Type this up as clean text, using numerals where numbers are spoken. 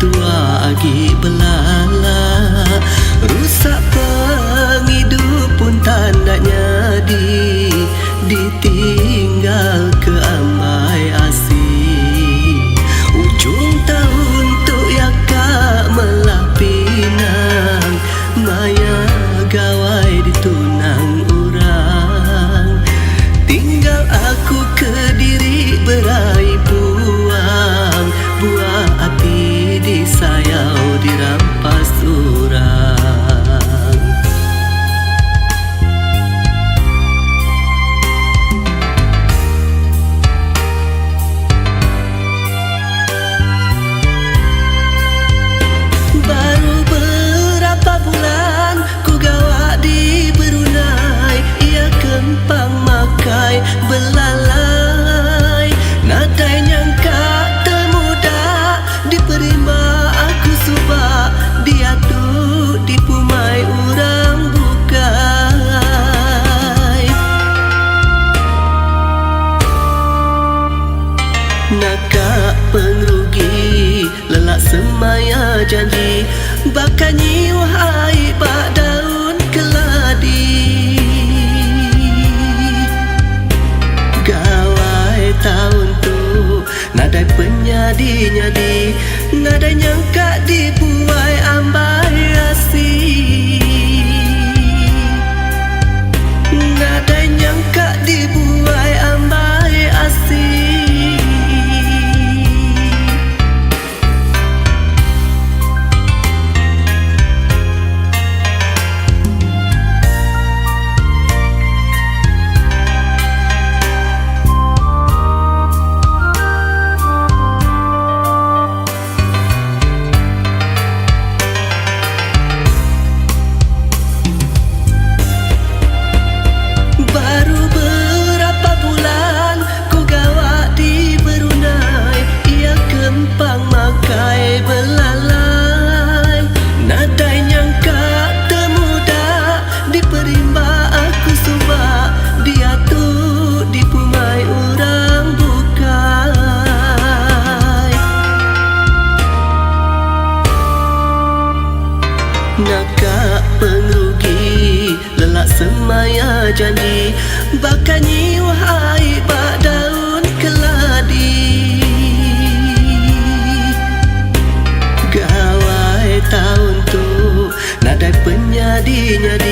tua agi belala, rusak penghidup pun tandanya ditinggal ke ambai asing. Ujung tahun tu yaka melah pinang, maya gawai ditunang orang. Tinggal aku ke diri berai buang, buah hati disayau dirampas orang. Baru berapa bulan ku gawak di Brunei, ia kempang makai belalai. Nadai nyangka termuda diterima aku subak, dia tu dipumai orang bukai. Nakak pengrugi lelak semaya janji, bakanyi wahai bak daun keladi. Gawai tahun tu nadai penyadi-nyadi, nadai nyangka dibuai ambai rasi. Nadai nyangka dibuai ambai asi. Nakak pengrugi lelak semaya janji, bakanyi wahai bak daun keladi. Gawai tahun tu nadai penyadi-nyadi,